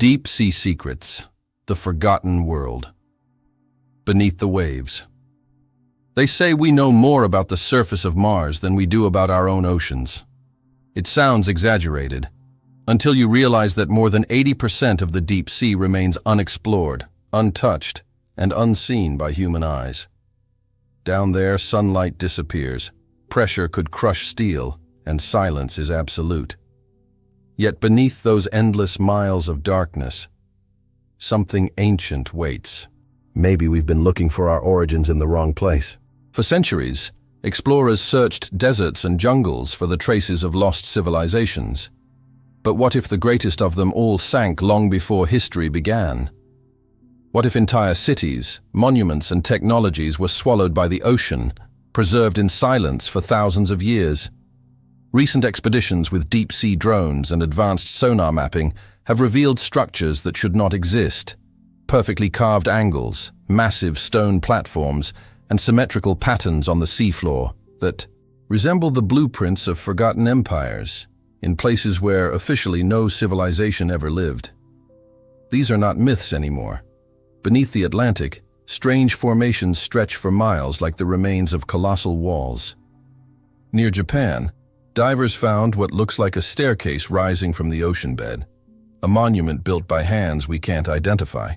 Deep sea secrets, the forgotten world. Beneath the waves. They say we know more about the surface of Mars than we do about our own oceans. It sounds exaggerated, until you realize that more than 80% of the deep sea remains unexplored, untouched, and unseen by human eyes. Down there, sunlight disappears, pressure could crush steel, and silence is absolute. Yet beneath those endless miles of darkness, something ancient waits. Maybe we've been looking for our origins in the wrong place. For centuries, explorers searched deserts and jungles for the traces of lost civilizations. But what if the greatest of them all sank long before history began? What if entire cities, monuments, and technologies were swallowed by the ocean, preserved in silence for thousands of years? Recent expeditions with deep-sea drones and advanced sonar mapping have revealed structures that should not exist. Perfectly carved angles, massive stone platforms, and symmetrical patterns on the seafloor that resemble the blueprints of forgotten empires in places where officially no civilization ever lived. These are not myths anymore. Beneath the Atlantic, strange formations stretch for miles like the remains of colossal walls. Near Japan, divers found what looks like a staircase rising from the ocean bed, a monument built by hands we can't identify.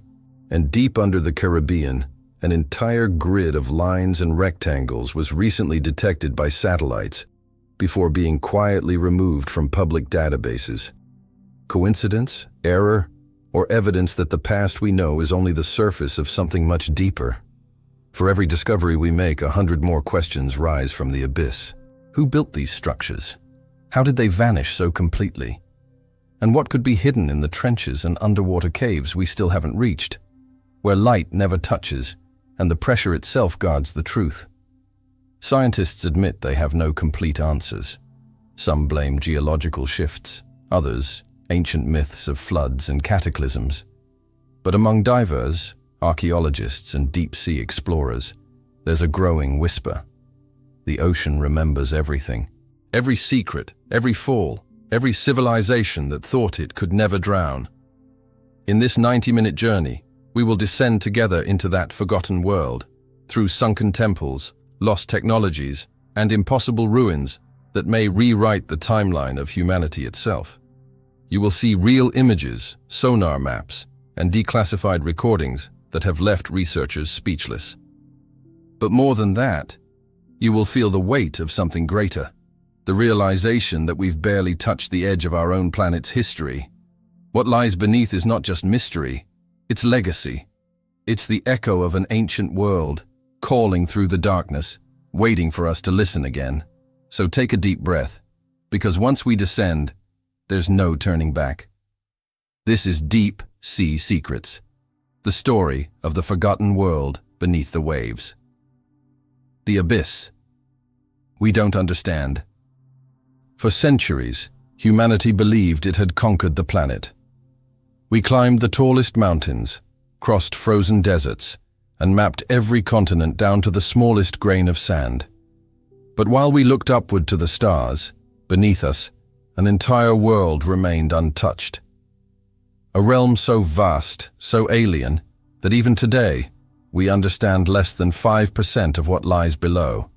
And deep under the Caribbean, an entire grid of lines and rectangles was recently detected by satellites before being quietly removed from public databases. Coincidence, error, or evidence that the past we know is only the surface of something much deeper? For every discovery we make, 100 more questions rise from the abyss. Who built these structures? How did they vanish so completely? And what could be hidden in the trenches and underwater caves we still haven't reached, where light never touches and the pressure itself guards the truth? Scientists admit they have no complete answers. Some blame geological shifts, others ancient myths of floods and cataclysms. But among divers, archaeologists, and deep-sea explorers, there's a growing whisper. The ocean remembers everything. Every secret, every fall, every civilization that thought it could never drown. In this 90-minute journey, we will descend together into that forgotten world, through sunken temples, lost technologies, and impossible ruins that may rewrite the timeline of humanity itself. You will see real images, sonar maps, and declassified recordings that have left researchers speechless. But more than that, you will feel the weight of something greater, the realization that we've barely touched the edge of our own planet's history. What lies beneath is not just mystery, it's legacy. It's the echo of an ancient world, calling through the darkness, waiting for us to listen again. So take a deep breath, because once we descend, there's no turning back. This is Deep Sea Secrets, the story of the forgotten world beneath the waves. The abyss. We don't understand. For centuries, humanity believed it had conquered the planet. We climbed the tallest mountains, crossed frozen deserts, and mapped every continent down to the smallest grain of sand. But while we looked upward to the stars, beneath us, an entire world remained untouched. A realm so vast, so alien, that even today, we understand less than 5% of what lies below.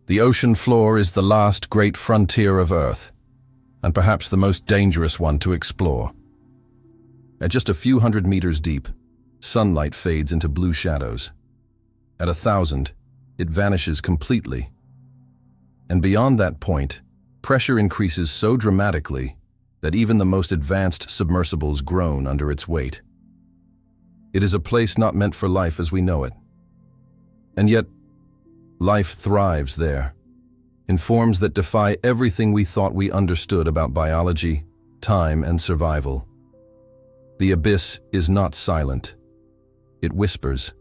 The ocean floor is the last great frontier of Earth, and perhaps the most dangerous one to explore. At just a few hundred meters deep, sunlight fades into blue shadows. At 1,000, it vanishes completely. And beyond that point, pressure increases so dramatically that even the most advanced submersibles groan under its weight. It is a place not meant for life as we know it. And yet, life thrives there, in forms that defy everything we thought we understood about biology, time, and survival. The abyss is not silent. It whispers.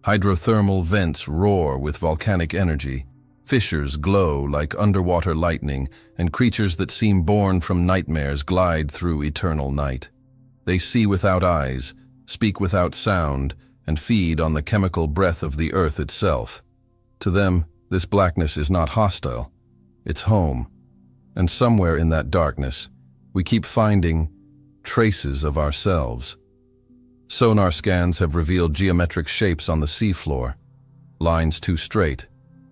Hydrothermal vents roar with volcanic energy. Fissures glow like underwater lightning, and creatures that seem born from nightmares glide through eternal night. They see without eyes, speak without sound, and feed on the chemical breath of the earth itself. To them, this blackness is not hostile. It's home. And somewhere in that darkness, we keep finding traces of ourselves. Sonar scans have revealed geometric shapes on the seafloor, lines too straight,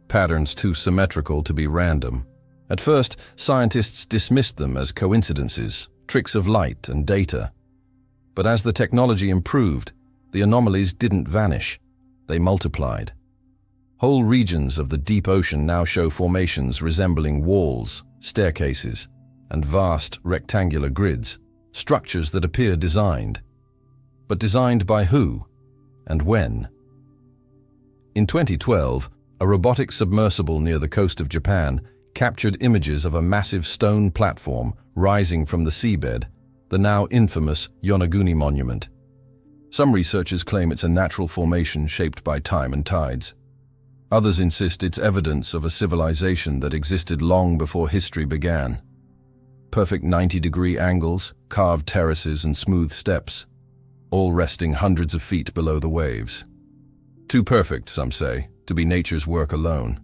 patterns too symmetrical to be random. At first, scientists dismissed them as coincidences, tricks of light and data. But as the technology improved, the anomalies didn't vanish, they multiplied. Whole regions of the deep ocean now show formations resembling walls, staircases, and vast rectangular grids, structures that appear designed. But designed by who and when? In 2012, a robotic submersible near the coast of Japan captured images of a massive stone platform rising from the seabed, the now infamous Yonaguni Monument. Some researchers claim it's a natural formation shaped by time and tides. Others insist it's evidence of a civilization that existed long before history began. Perfect 90-degree angles, carved terraces and smooth steps, all resting hundreds of feet below the waves. Too perfect, some say, to be nature's work alone.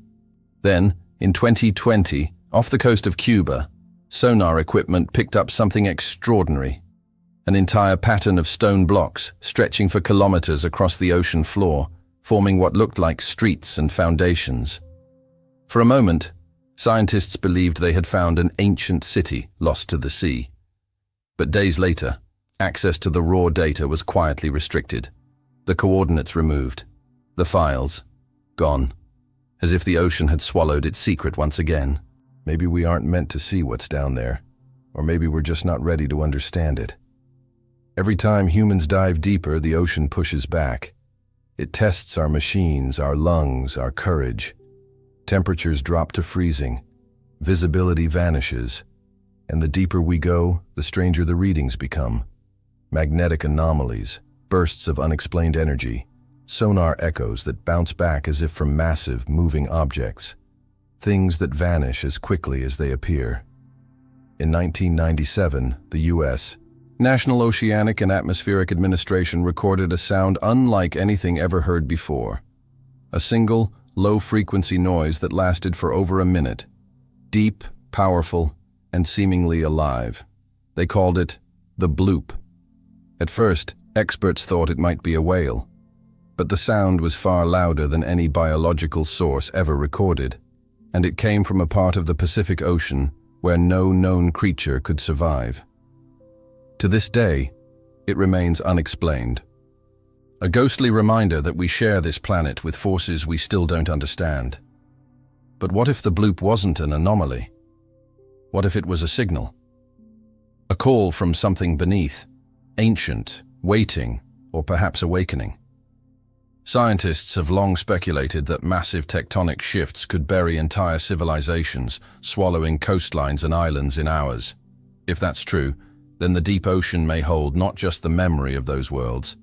Then, in 2020, off the coast of Cuba, sonar equipment picked up something extraordinary. An entire pattern of stone blocks stretching for kilometers across the ocean floor, forming what looked like streets and foundations. For a moment, scientists believed they had found an ancient city lost to the sea. But days later, access to the raw data was quietly restricted. The coordinates removed. The files gone. As if the ocean had swallowed its secret once again. Maybe we aren't meant to see what's down there. Or maybe we're just not ready to understand it. Every time humans dive deeper, the ocean pushes back. It tests our machines, our lungs, our courage. Temperatures drop to freezing. Visibility vanishes. And the deeper we go, the stranger the readings become. Magnetic anomalies, bursts of unexplained energy, sonar echoes that bounce back as if from massive, moving objects. Things that vanish as quickly as they appear. In 1997, the U.S. National Oceanic and Atmospheric Administration recorded a sound unlike anything ever heard before. A single, low-frequency noise that lasted for over a minute. Deep, powerful, and seemingly alive. They called it the bloop. At first, experts thought it might be a whale. But the sound was far louder than any biological source ever recorded. And it came from a part of the Pacific Ocean where no known creature could survive. To this day, it remains unexplained. A ghostly reminder that we share this planet with forces we still don't understand. But what if the bloop wasn't an anomaly? What if it was a signal? A call from something beneath, ancient, waiting, or perhaps awakening. Scientists have long speculated that massive tectonic shifts could bury entire civilizations, swallowing coastlines and islands in hours. If that's true, then the deep ocean may hold not just the memory of those worlds,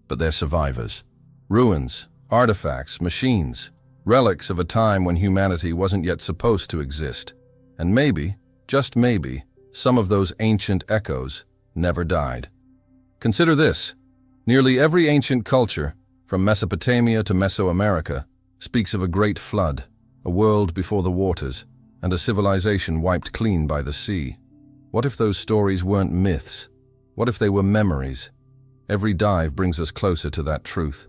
but their survivors. Ruins, artifacts, machines, relics of a time when humanity wasn't yet supposed to exist. And maybe, just maybe, some of those ancient echoes never died. Consider this. Nearly every ancient culture, from Mesopotamia to Mesoamerica, speaks of a great flood, a world before the waters, and a civilization wiped clean by the sea. What if those stories weren't myths? What if they were memories? Every dive brings us closer to that truth,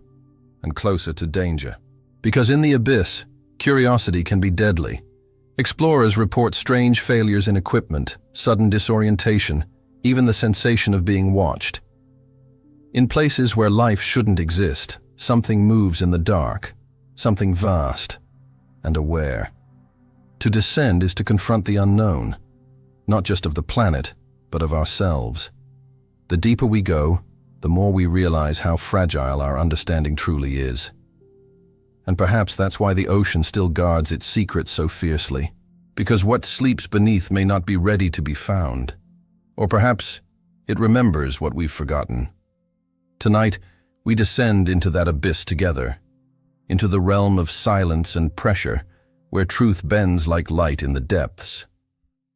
and closer to danger. Because in the abyss, curiosity can be deadly. Explorers report strange failures in equipment, sudden disorientation, even the sensation of being watched. In places where life shouldn't exist, something moves in the dark, something vast and aware. To descend is to confront the unknown, not just of the planet, but of ourselves. The deeper we go, the more we realize how fragile our understanding truly is. And perhaps that's why the ocean still guards its secrets so fiercely, because what sleeps beneath may not be ready to be found. Or perhaps it remembers what we've forgotten. Tonight, we descend into that abyss together, into the realm of silence and pressure, where truth bends like light in the depths,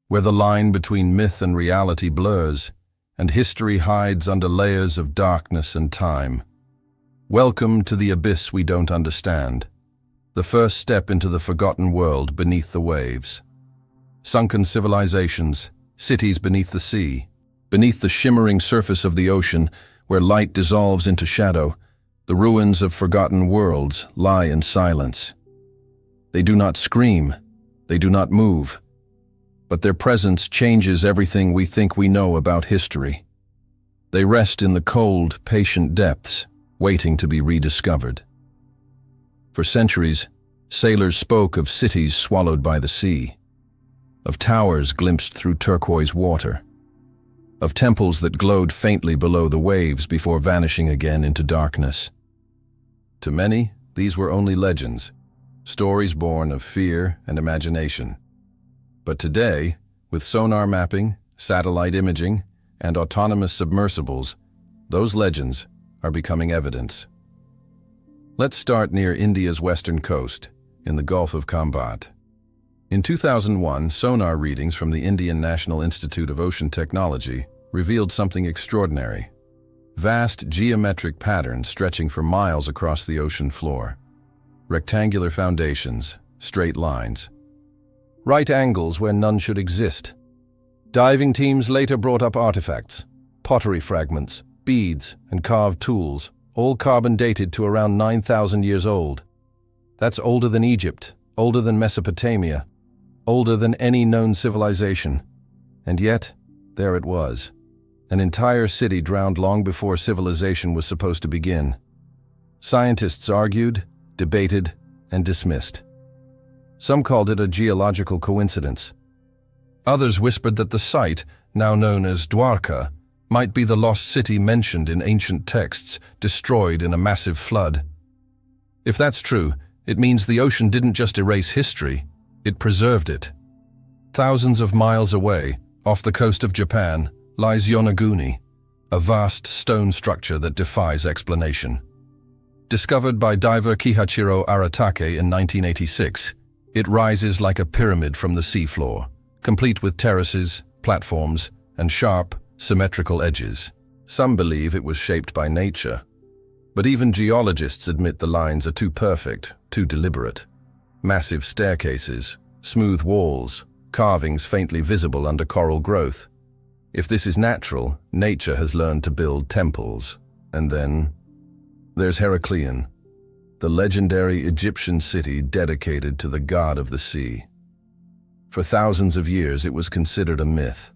where the line between myth and reality blurs, and history hides under layers of darkness and time. Welcome to the abyss we don't understand, the first step into the forgotten world beneath the waves. Sunken civilizations, cities beneath the sea, Beneath the shimmering surface of the ocean, where light dissolves into shadow, the ruins of forgotten worlds lie in silence. They do not scream, they do not move, but their presence changes everything we think we know about history. They rest in the cold, patient depths, waiting to be rediscovered. For centuries, sailors spoke of cities swallowed by the sea, of towers glimpsed through turquoise water, of temples that glowed faintly below the waves before vanishing again into darkness. To many, these were only legends, stories born of fear and imagination. But today, with sonar mapping, satellite imaging, and autonomous submersibles, those legends are becoming evidence. Let's start near India's western coast, in the Gulf of Khambat. In 2001, sonar readings from the Indian National Institute of Ocean Technology revealed something extraordinary. Vast geometric patterns stretching for miles across the ocean floor. Rectangular foundations, straight lines. Right angles where none should exist. Diving teams later brought up artifacts, pottery fragments, beads, and carved tools, all carbon dated to around 9,000 years old. That's older than Egypt, older than Mesopotamia, older than any known civilization. And yet, there it was. An entire city drowned long before civilization was supposed to begin. Scientists argued, debated, and dismissed. Some called it a geological coincidence. Others whispered that the site, now known as Dwarka, might be the lost city mentioned in ancient texts, destroyed in a massive flood. If that's true, it means the ocean didn't just erase history, it preserved it. Thousands of miles away, off the coast of Japan, lies Yonaguni, a vast stone structure that defies explanation. Discovered by diver Kihachiro Aratake in 1986, it rises like a pyramid from the seafloor, complete with terraces, platforms, and sharp, symmetrical edges. Some believe it was shaped by nature, but even geologists admit the lines are too perfect, too deliberate. Massive staircases, smooth walls, carvings faintly visible under coral growth. If this is natural, nature has learned to build temples. And then there's Heraklion, the legendary Egyptian city dedicated to the god of the sea. For thousands of years it was considered a myth,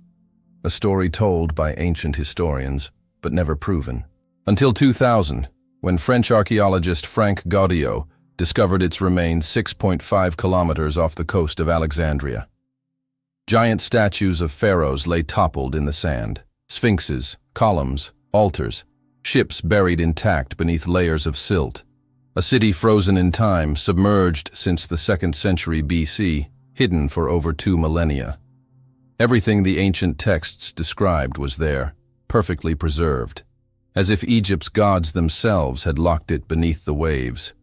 a story told by ancient historians, but never proven. Until 2000, when French archaeologist Frank Gaudiot discovered its remains 6.5 kilometers off the coast of Alexandria. Giant statues of pharaohs lay toppled in the sand, sphinxes, columns, altars, ships buried intact beneath layers of silt. A city frozen in time, submerged since the 2nd century BC, hidden for over 2 millennia. Everything the ancient texts described was there, perfectly preserved, as if Egypt's gods themselves had locked it beneath the waves.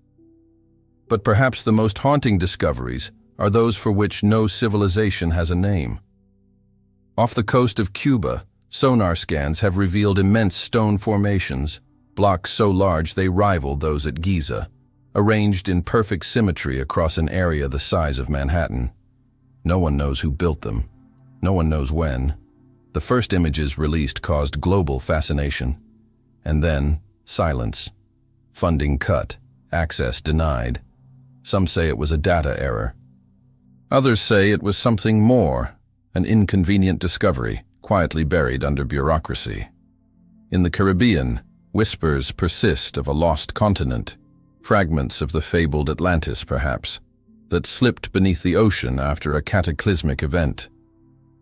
But perhaps the most haunting discoveries are those for which no civilization has a name. Off the coast of Cuba, sonar scans have revealed immense stone formations, blocks so large they rival those at Giza, arranged in perfect symmetry across an area the size of Manhattan. No one knows who built them. No one knows when. The first images released caused global fascination. And then, silence. Funding cut. Access denied. Some say it was a data error. Others say it was something more, an inconvenient discovery, quietly buried under bureaucracy. In the Caribbean, whispers persist of a lost continent, fragments of the fabled Atlantis perhaps, that slipped beneath the ocean after a cataclysmic event.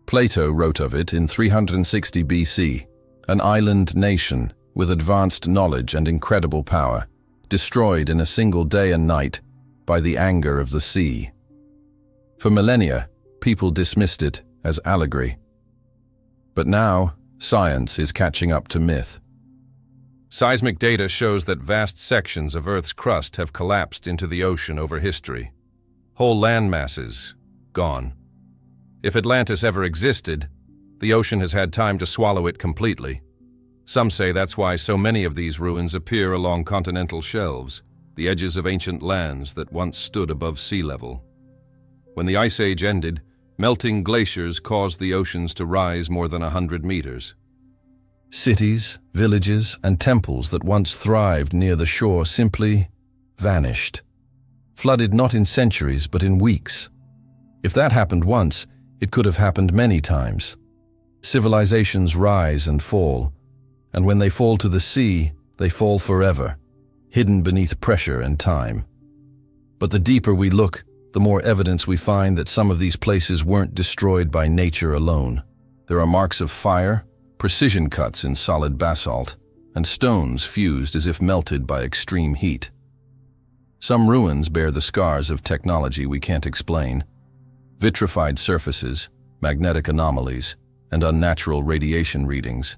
Plato wrote of it in 360 BC, an island nation with advanced knowledge and incredible power, destroyed in a single day and night by the anger of the sea. For millennia, people dismissed it as allegory. But now, science is catching up to myth. Seismic data shows that vast sections of Earth's crust have collapsed into the ocean over history. Whole land masses, gone. If Atlantis ever existed, the ocean has had time to swallow it completely. Some say that's why so many of these ruins appear along continental shelves, the edges of ancient lands that once stood above sea level. When the Ice Age ended, melting glaciers caused the oceans to rise more than 100 meters. Cities, villages, and temples that once thrived near the shore simply vanished. Flooded not in centuries, but in weeks. If that happened once, it could have happened many times. Civilizations rise and fall, and when they fall to the sea, they fall forever, hidden beneath pressure and time. But the deeper we look, the more evidence we find that some of these places weren't destroyed by nature alone. There are marks of fire, precision cuts in solid basalt, and stones fused as if melted by extreme heat. Some ruins bear the scars of technology we can't explain. Vitrified surfaces, magnetic anomalies, and unnatural radiation readings.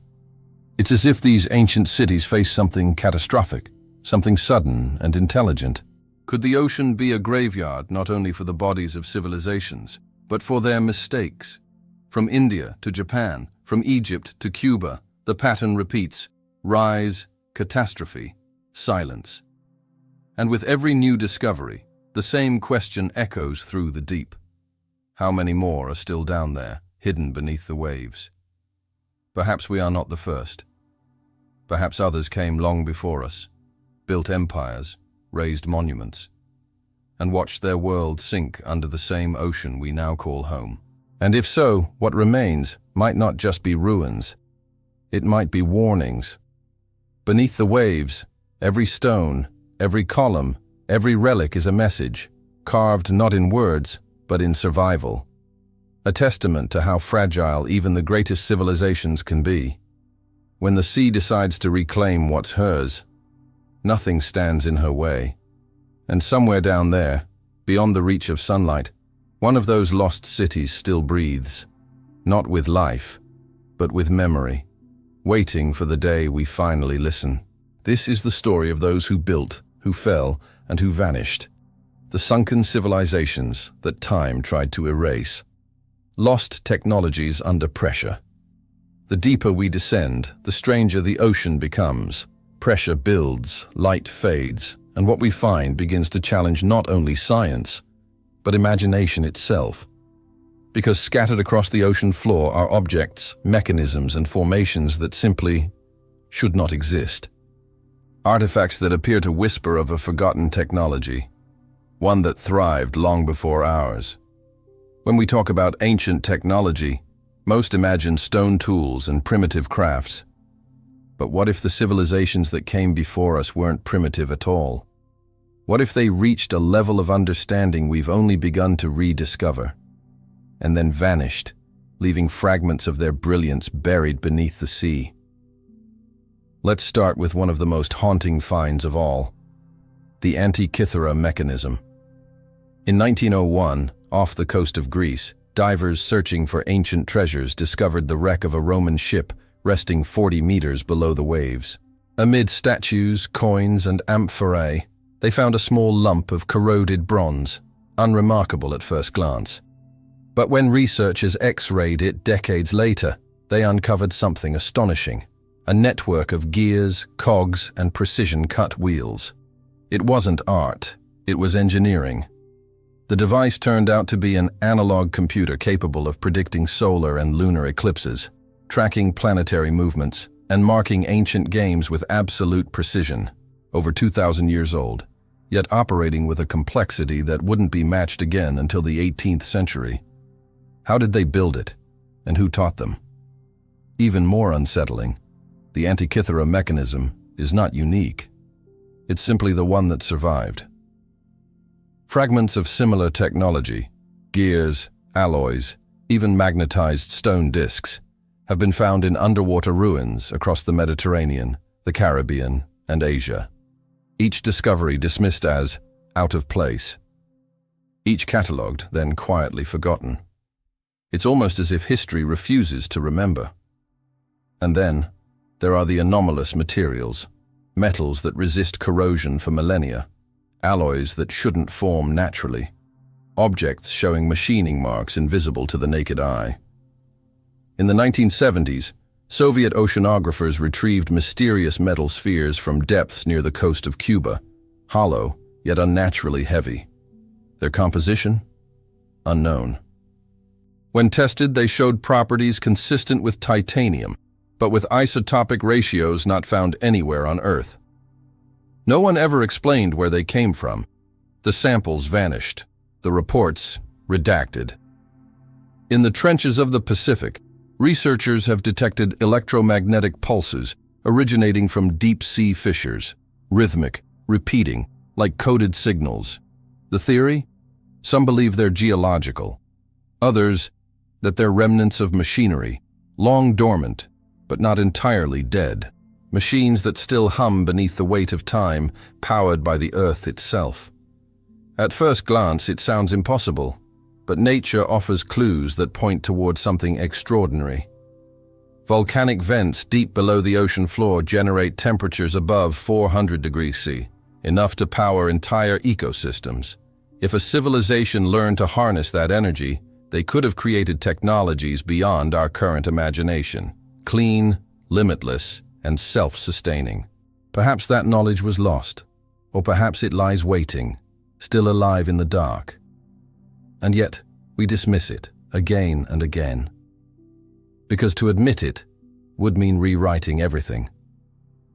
It's as if these ancient cities face something catastrophic, something sudden and intelligent. Could the ocean be a graveyard not only for the bodies of civilizations, but for their mistakes? From India to Japan, from Egypt to Cuba, the pattern repeats: rise, catastrophe, silence. And with every new discovery, the same question echoes through the deep. How many more are still down there, hidden beneath the waves? Perhaps we are not the first. Perhaps others came long before us, built empires, raised monuments, and watched their world sink under the same ocean we now call home. And if so, what remains might not just be ruins. It might be warnings. Beneath the waves, every stone, every column, every relic is a message, carved not in words, but in survival. A testament to how fragile even the greatest civilizations can be. When the sea decides to reclaim what's hers, nothing stands in her way. And somewhere down there, beyond the reach of sunlight, one of those lost cities still breathes, not with life, but with memory, waiting for the day we finally listen. This is the story of those who built, who fell, and who vanished. The sunken civilizations that time tried to erase. Lost technologies under pressure. The deeper we descend, the stranger the ocean becomes. Pressure builds, light fades, and what we find begins to challenge not only science, but imagination itself. Because scattered across the ocean floor are objects, mechanisms, and formations that simply should not exist. Artifacts that appear to whisper of a forgotten technology, one that thrived long before ours. When we talk about ancient technology, most imagine stone tools and primitive crafts. But what if the civilizations that came before us weren't primitive at all? What if they reached a level of understanding we've only begun to rediscover, and then vanished, leaving fragments of their brilliance buried beneath the sea? Let's start with one of the most haunting finds of all, the Antikythera mechanism. In 1901, off the coast of Greece, divers searching for ancient treasures discovered the wreck of a Roman ship resting 40 meters below the waves. Amid statues, coins, and amphorae, they found a small lump of corroded bronze, unremarkable at first glance. But when researchers X-rayed it decades later, they uncovered something astonishing: a network of gears, cogs, and precision-cut wheels. It wasn't art, it was engineering. The device turned out to be an analog computer capable of predicting solar and lunar eclipses, tracking planetary movements, and marking ancient games with absolute precision, over 2,000 years old, yet operating with a complexity that wouldn't be matched again until the 18th century. How did they build it, and who taught them? Even more unsettling, the Antikythera mechanism is not unique. It's simply the one that survived. Fragments of similar technology, gears, alloys, even magnetized stone discs, have been found in underwater ruins across the Mediterranean, the Caribbean, and Asia. Each discovery dismissed as out of place. Each catalogued, then quietly forgotten. It's almost as if history refuses to remember. And then, there are the anomalous materials, metals that resist corrosion for millennia, alloys that shouldn't form naturally, objects showing machining marks invisible to the naked eye. In the 1970s, Soviet oceanographers retrieved mysterious metal spheres from depths near the coast of Cuba, hollow, yet unnaturally heavy. Their composition? Unknown. When tested, they showed properties consistent with titanium, but with isotopic ratios not found anywhere on Earth. No one ever explained where they came from. The samples vanished, the reports redacted. In the trenches of the Pacific, researchers have detected electromagnetic pulses originating from deep-sea fissures, rhythmic, repeating, like coded signals. The theory? Some believe they're geological. Others, that they're remnants of machinery, long dormant, but not entirely dead. Machines that still hum beneath the weight of time, powered by the Earth itself. At first glance, it sounds impossible, but nature offers clues that point toward something extraordinary. Volcanic vents deep below the ocean floor generate temperatures above 400 degrees C, enough to power entire ecosystems. If a civilization learned to harness that energy, they could have created technologies beyond our current imagination, clean, limitless, and self-sustaining. Perhaps that knowledge was lost, or perhaps it lies waiting, still alive in the dark. And yet, we dismiss it again and again. Because to admit it would mean rewriting everything,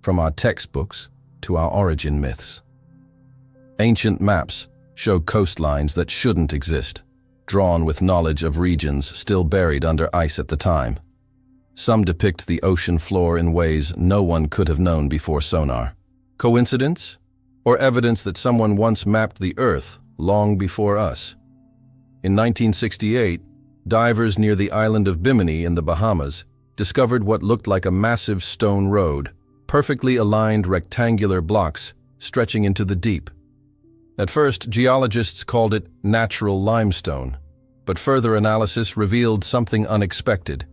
from our textbooks to our origin myths. Ancient maps show coastlines that shouldn't exist, drawn with knowledge of regions still buried under ice at the time. Some depict the ocean floor in ways no one could have known before sonar. Coincidence? Or evidence that someone once mapped the Earth long before us? In 1968, divers near the island of Bimini in the Bahamas discovered what looked like a massive stone road, perfectly aligned rectangular blocks stretching into the deep. At first, geologists called it natural limestone, but further analysis revealed something unexpected.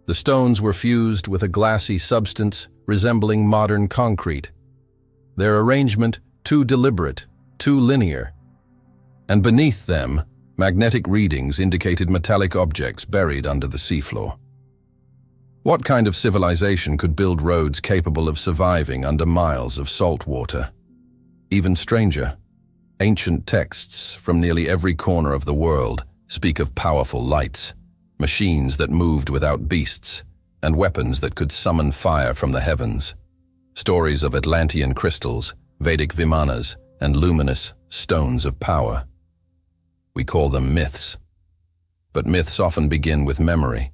The stones were fused with a glassy substance resembling modern concrete. Their arrangement too deliberate, too linear. And beneath them, magnetic readings indicated metallic objects buried under the seafloor. What kind of civilization could build roads capable of surviving under miles of salt water? Even stranger, ancient texts from nearly every corner of the world speak of powerful lights, machines that moved without beasts, and weapons that could summon fire from the heavens. Stories of Atlantean crystals, Vedic vimanas, and luminous stones of power. We call them myths. But myths often begin with memory.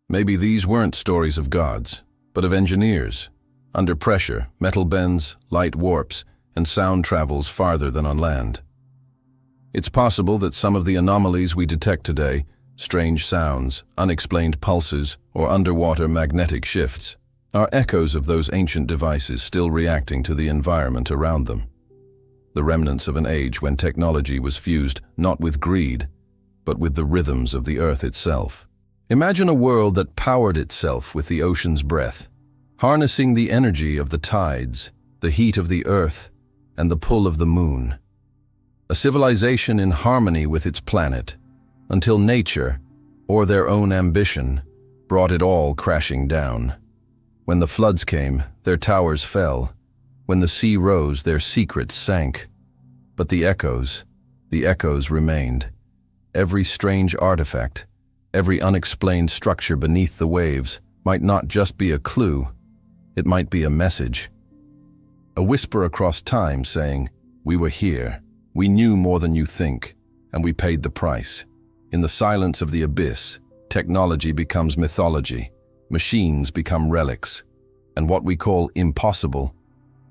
Maybe these weren't stories of gods, but of engineers. Under pressure, metal bends, light warps, and sound travels farther than on land. It's possible that some of the anomalies we detect today, strange sounds, unexplained pulses, or underwater magnetic shifts, are echoes of those ancient devices still reacting to the environment around them. The remnants of an age when technology was fused not with greed, but with the rhythms of the Earth itself. Imagine a world that powered itself with the ocean's breath, harnessing the energy of the tides, the heat of the Earth, and the pull of the moon. A civilization in harmony with its planet, until nature, or their own ambition, brought it all crashing down. When the floods came, their towers fell. When the sea rose, their secrets sank. But the echoes remained. Every strange artifact, every unexplained structure beneath the waves might not just be a clue, it might be a message. A whisper across time saying, "We were here, we knew more than you think, and we paid the price." In the silence of the abyss, technology becomes mythology, machines become relics, and what we call impossible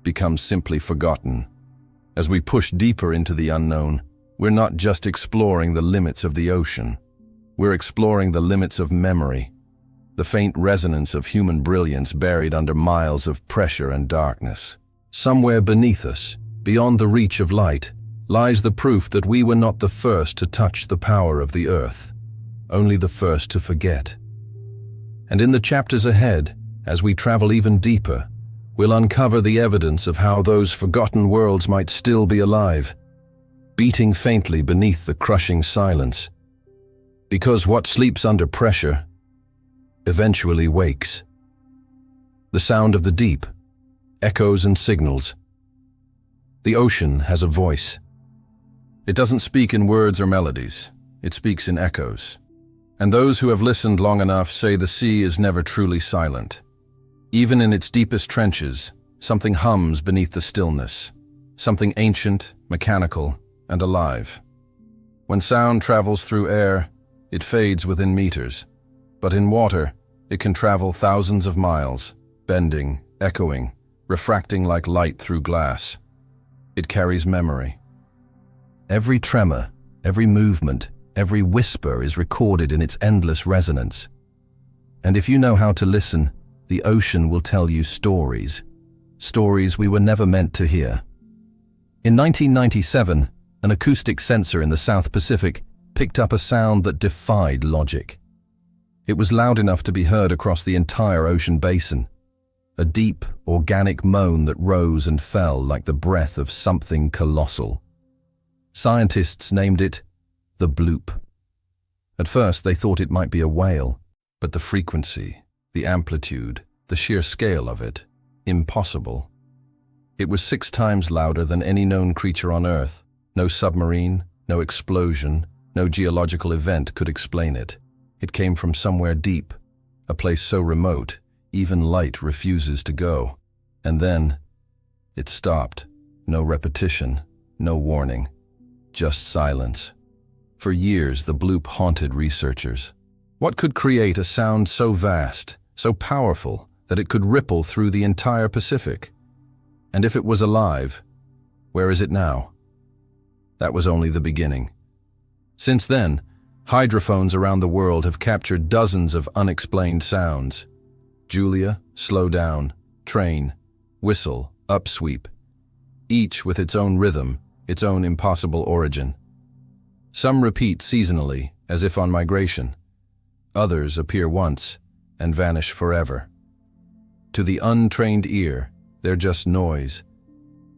becomes simply forgotten. As we push deeper into the unknown, we're not just exploring the limits of the ocean. We're exploring the limits of memory, the faint resonance of human brilliance buried under miles of pressure and darkness. Somewhere beneath us, beyond the reach of light, lies the proof that we were not the first to touch the power of the Earth, only the first to forget. And in the chapters ahead, as we travel even deeper, we'll uncover the evidence of how those forgotten worlds might still be alive, beating faintly beneath the crushing silence. Because what sleeps under pressure eventually wakes. The sound of the deep, echoes and signals. The ocean has a voice. It doesn't speak in words or melodies, it speaks in echoes. And those who have listened long enough say the sea is never truly silent. Even in its deepest trenches, something hums beneath the stillness, something ancient, mechanical, and alive. When sound travels through air, it fades within meters, but in water, it can travel thousands of miles, bending, echoing, refracting like light through glass. It carries memory. Every tremor, every movement, every whisper is recorded in its endless resonance. And if you know how to listen, the ocean will tell you stories. Stories we were never meant to hear. In 1997, an acoustic sensor in the South Pacific picked up a sound that defied logic. It was loud enough to be heard across the entire ocean basin. A deep, organic moan that rose and fell like the breath of something colossal. Scientists named it the bloop. At first, they thought it might be a whale, but the frequency, the amplitude, the sheer scale of it, impossible. It was 6 times louder than any known creature on Earth. No submarine, no explosion, no geological event could explain it. It came from somewhere deep, a place so remote, even light refuses to go. And then, it stopped. No repetition, no warning, just silence. For years, the bloop haunted researchers. What could create a sound so vast, so powerful, that it could ripple through the entire Pacific? And if it was alive, where is it now? That was only the beginning. Since then, hydrophones around the world have captured dozens of unexplained sounds. Julia, slow down, train, whistle, upsweep. Each with its own rhythm, its own impossible origin. Some repeat seasonally, as if on migration. Others appear once and vanish forever. To the untrained ear, they're just noise.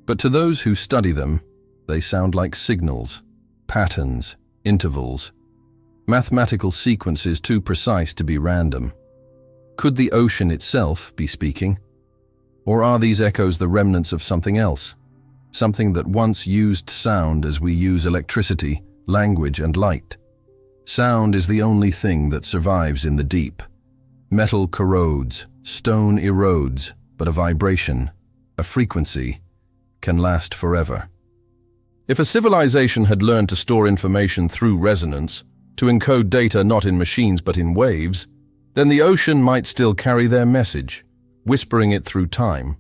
But to those who study them, they sound like signals, patterns, intervals, mathematical sequences too precise to be random. Could the ocean itself be speaking? Or are these echoes the remnants of something else? Something that once used sound as we use electricity, language, and light. Sound is the only thing that survives in the deep. Metal corrodes, stone erodes, but a vibration, a frequency, can last forever. If a civilization had learned to store information through resonance, to encode data not in machines but in waves, then the ocean might still carry their message, whispering it through time.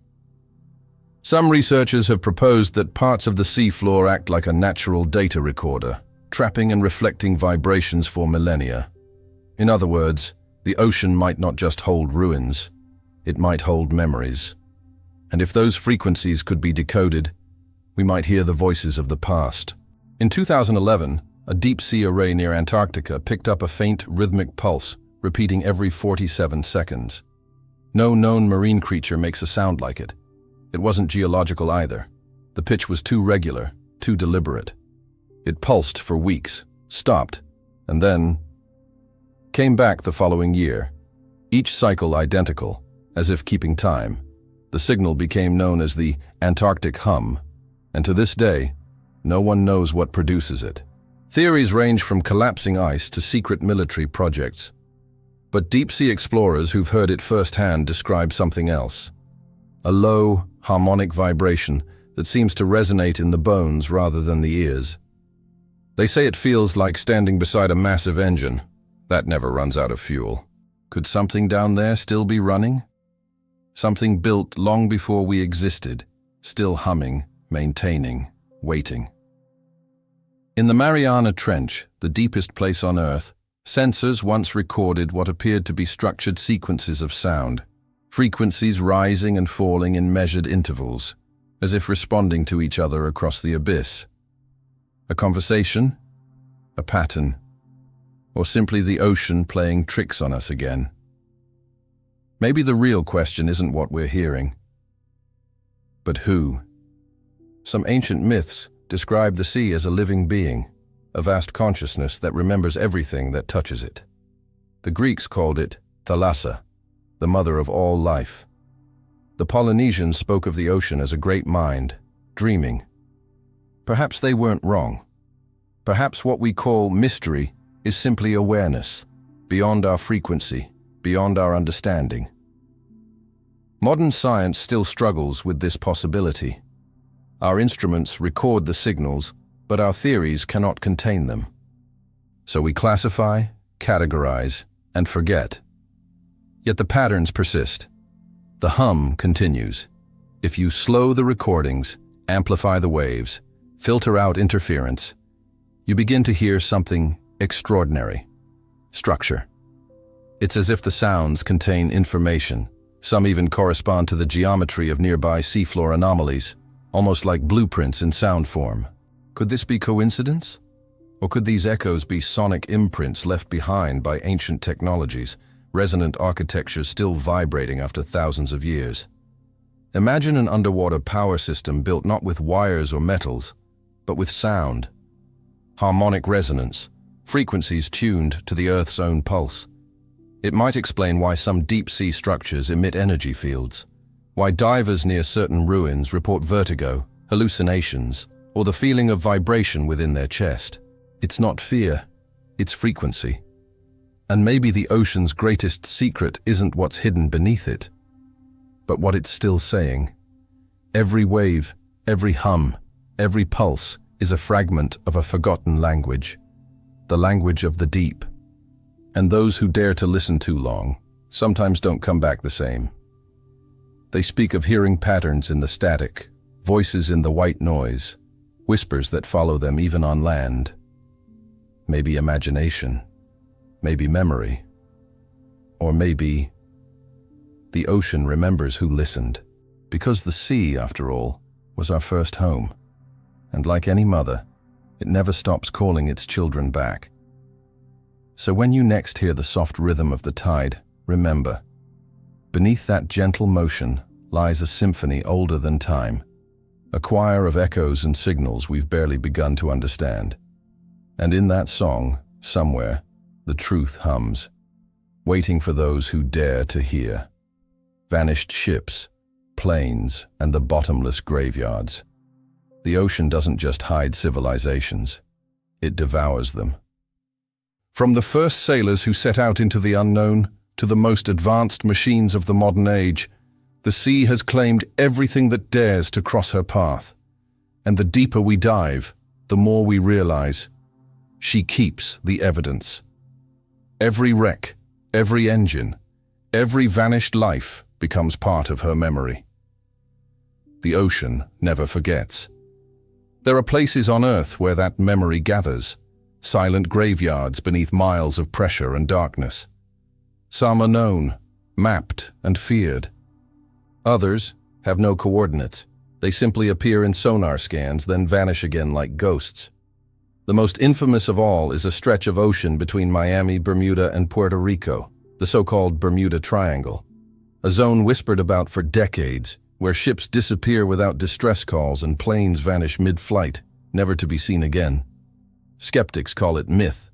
Some researchers have proposed that parts of the seafloor act like a natural data recorder, trapping and reflecting vibrations for millennia. In other words, the ocean might not just hold ruins, it might hold memories. And if those frequencies could be decoded, we might hear the voices of the past. In 2011, a deep-sea array near Antarctica picked up a faint rhythmic pulse, repeating every 47 seconds. No known marine creature makes a sound like it. It wasn't geological either. The pitch was too regular, too deliberate. It pulsed for weeks, stopped, and then came back the following year. Each cycle identical, as if keeping time. The signal became known as the Antarctic hum, and to this day, no one knows what produces it. Theories range from collapsing ice to secret military projects. But deep-sea explorers who've heard it firsthand describe something else. A low, harmonic vibration that seems to resonate in the bones rather than the ears. They say it feels like standing beside a massive engine that never runs out of fuel. Could something down there still be running? Something built long before we existed, still humming, maintaining, waiting. In the Mariana Trench, the deepest place on Earth, sensors once recorded what appeared to be structured sequences of sound, frequencies rising and falling in measured intervals, as if responding to each other across the abyss. A conversation? A pattern? Or simply the ocean playing tricks on us again? Maybe the real question isn't what we're hearing, but who? Some ancient myths describe the sea as a living being, a vast consciousness that remembers everything that touches it. The Greeks called it thalassa, the mother of all life. The Polynesians spoke of the ocean as a great mind, dreaming. Perhaps they weren't wrong. Perhaps what we call mystery is simply awareness, beyond our frequency, beyond our understanding. Modern science still struggles with this possibility. Our instruments record the signals, but our theories cannot contain them. So we classify, categorize, and forget. Yet the patterns persist. The hum continues. If you slow the recordings, amplify the waves, filter out interference, you begin to hear something extraordinary. Structure. It's as if the sounds contain information. Some even correspond to the geometry of nearby seafloor anomalies, almost like blueprints in sound form. Could this be coincidence? Or could these echoes be sonic imprints left behind by ancient technologies, resonant architectures still vibrating after thousands of years? Imagine an underwater power system built not with wires or metals, but with sound. Harmonic resonance, frequencies tuned to the Earth's own pulse. It might explain why some deep-sea structures emit energy fields, why divers near certain ruins report vertigo, hallucinations, or the feeling of vibration within their chest. It's not fear, it's frequency. And maybe the ocean's greatest secret isn't what's hidden beneath it, but what it's still saying. Every wave, every hum, every pulse is a fragment of a forgotten language, the language of the deep. And those who dare to listen too long sometimes don't come back the same. They speak of hearing patterns in the static, voices in the white noise, whispers that follow them even on land. Maybe imagination, maybe memory, or maybe the ocean remembers who listened, because the sea, after all, was our first home. And like any mother, it never stops calling its children back. So when you next hear the soft rhythm of the tide, remember, beneath that gentle motion lies a symphony older than time, a choir of echoes and signals we've barely begun to understand. And in that song, somewhere, the truth hums, waiting for those who dare to hear. Vanished ships, planes, and the bottomless graveyards. The ocean doesn't just hide civilizations, it devours them. From the first sailors who set out into the unknown to the most advanced machines of the modern age, the sea has claimed everything that dares to cross her path. And the deeper we dive, the more we realize she keeps the evidence. Every wreck, every engine, every vanished life becomes part of her memory. The ocean never forgets. There are places on Earth where that memory gathers, silent graveyards beneath miles of pressure and darkness. Some are known, mapped, and feared. Others have no coordinates. They simply appear in sonar scans, then vanish again like ghosts. The most infamous of all is a stretch of ocean between Miami, Bermuda, and Puerto Rico, the so-called Bermuda Triangle. A zone whispered about for decades, where ships disappear without distress calls and planes vanish mid-flight, never to be seen again. Skeptics call it myth.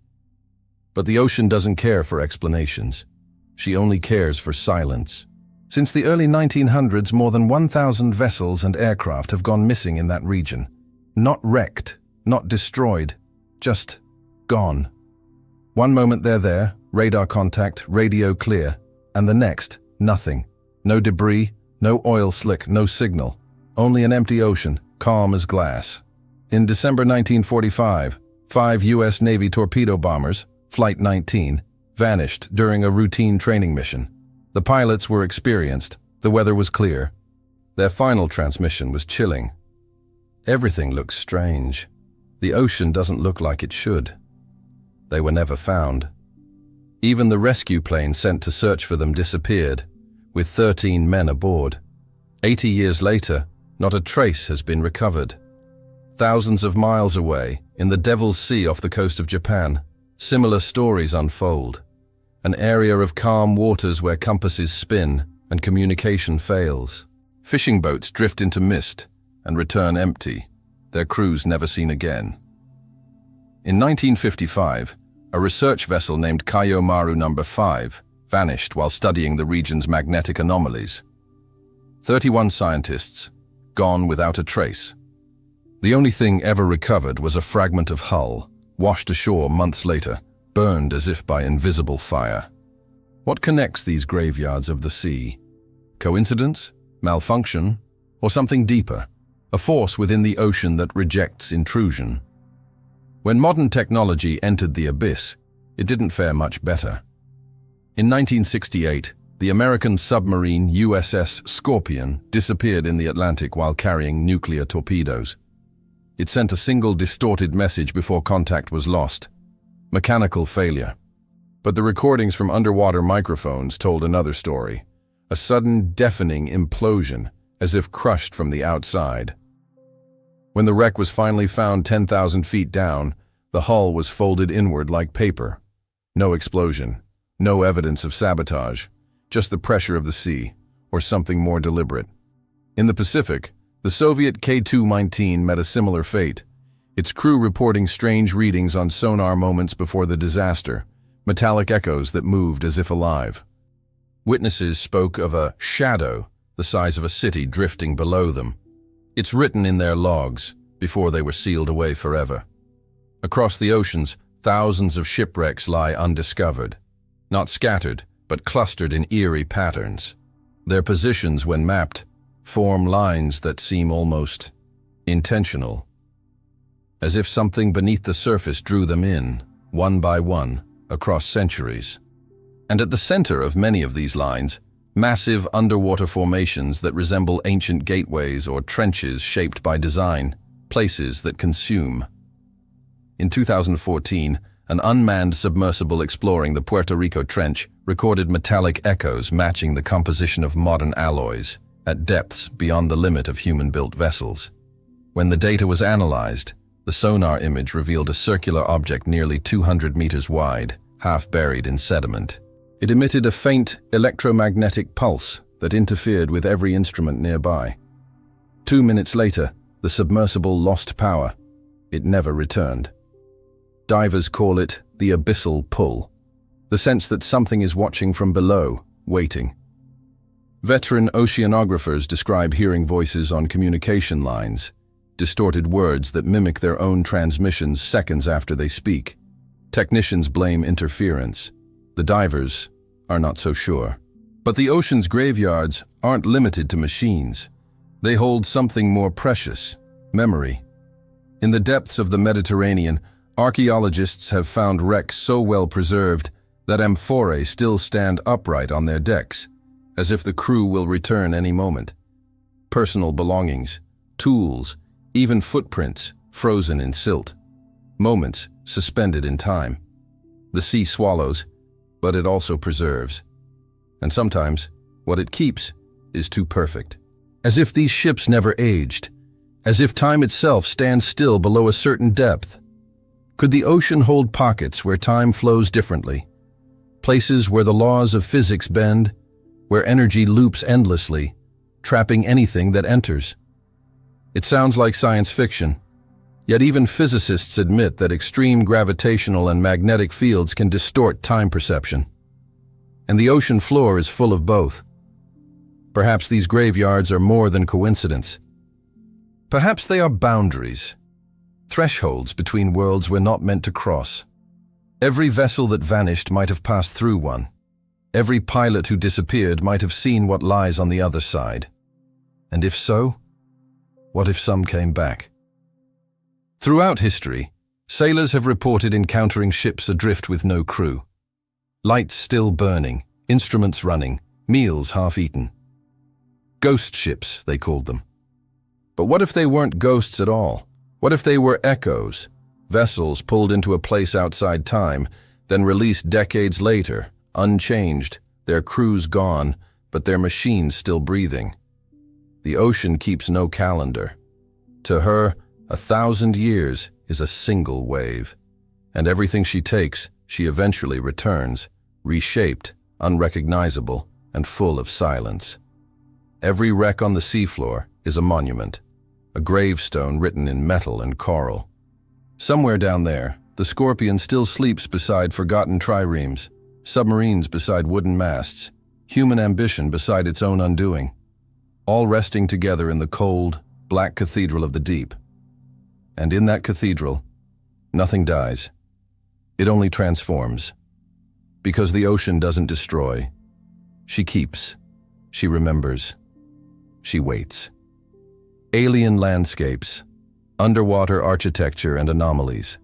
But the ocean doesn't care for explanations. She only cares for silence. Since the early 1900s, more than 1,000 vessels and aircraft have gone missing in that region. Not wrecked, not destroyed, just gone. One moment they're there, radar contact, radio clear, and the next, nothing. No debris, no oil slick, no signal. Only an empty ocean, calm as glass. In December 1945, 5 U.S. Navy torpedo bombers, Flight 19, vanished during a routine training mission. The pilots were experienced, the weather was clear. Their final transmission was chilling. Everything looks strange. The ocean doesn't look like it should. They were never found. Even the rescue plane sent to search for them disappeared, with 13 men aboard. 80 years later, not a trace has been recovered. Thousands of miles away, in the Devil's Sea off the coast of Japan, similar stories unfold. An area of calm waters where compasses spin and communication fails. Fishing boats drift into mist and return empty, their crews never seen again. In 1955, a research vessel named Kayo Maru No. 5 vanished while studying the region's magnetic anomalies. 31 scientists, gone without a trace. The only thing ever recovered was a fragment of hull, washed ashore months later, burned as if by invisible fire. What connects these graveyards of the sea? Coincidence? Malfunction? Or something deeper? A force within the ocean that rejects intrusion. When modern technology entered the abyss, it didn't fare much better. In 1968, the American submarine USS Scorpion disappeared in the Atlantic while carrying nuclear torpedoes. It sent a single distorted message before contact was lost. Mechanical failure. But the recordings from underwater microphones told another story. A sudden, deafening implosion, as if crushed from the outside. When the wreck was finally found 10,000 feet down, the hull was folded inward like paper. No explosion, no evidence of sabotage, just the pressure of the sea, or something more deliberate. In the Pacific, the Soviet K-2-19 met a similar fate, its crew reporting strange readings on sonar moments before the disaster, metallic echoes that moved as if alive. Witnesses spoke of a shadow the size of a city drifting below them. It's written in their logs before they were sealed away forever. Across the oceans, thousands of shipwrecks lie undiscovered, not scattered, but clustered in eerie patterns. Their positions, when mapped, form lines that seem almost intentional, as if something beneath the surface drew them in, one by one, across centuries. And at the center of many of these lines, massive underwater formations that resemble ancient gateways or trenches shaped by design, places that consume. In 2014, an unmanned submersible exploring the Puerto Rico Trench recorded metallic echoes matching the composition of modern alloys, at depths beyond the limit of human-built vessels. When the data was analyzed, the sonar image revealed a circular object nearly 200 meters wide, half buried in sediment. It emitted a faint electromagnetic pulse that interfered with every instrument nearby. 2 minutes later, the submersible lost power. It never returned. Divers call it the abyssal pull, the sense that something is watching from below, waiting. Veteran oceanographers describe hearing voices on communication lines, distorted words that mimic their own transmissions seconds after they speak. Technicians blame interference. The divers are not so sure. But the ocean's graveyards aren't limited to machines. They hold something more precious: memory. In the depths of the Mediterranean, archaeologists have found wrecks so well preserved that amphorae still stand upright on their decks, as if the crew will return any moment. Personal belongings, tools, even footprints frozen in silt. Moments suspended in time. The sea swallows, but it also preserves. And sometimes, what it keeps is too perfect. As if these ships never aged. As if time itself stands still below a certain depth. Could the ocean hold pockets where time flows differently? Places where the laws of physics bend, where energy loops endlessly, trapping anything that enters? It sounds like science fiction, yet even physicists admit that extreme gravitational and magnetic fields can distort time perception. And the ocean floor is full of both. Perhaps these graveyards are more than coincidence. Perhaps they are boundaries, thresholds between worlds we're not meant to cross. Every vessel that vanished might have passed through one. Every pilot who disappeared might have seen what lies on the other side. And if so, what if some came back? Throughout history, sailors have reported encountering ships adrift with no crew. Lights still burning, instruments running, meals half-eaten. Ghost ships, they called them. But what if they weren't ghosts at all? What if they were echoes, vessels pulled into a place outside time, then released decades later, unchanged, their crews gone, but their machines still breathing? The ocean keeps no calendar. To her, 1,000 years is a single wave, and everything she takes, she eventually returns, reshaped, unrecognizable, and full of silence. Every wreck on the seafloor is a monument, a gravestone written in metal and coral. Somewhere down there, the Scorpion still sleeps beside forgotten triremes, submarines beside wooden masts, human ambition beside its own undoing, all resting together in the cold, black cathedral of the deep. And in that cathedral, nothing dies. It only transforms. Because the ocean doesn't destroy, she keeps. She remembers. She waits. Alien landscapes, underwater architecture and anomalies.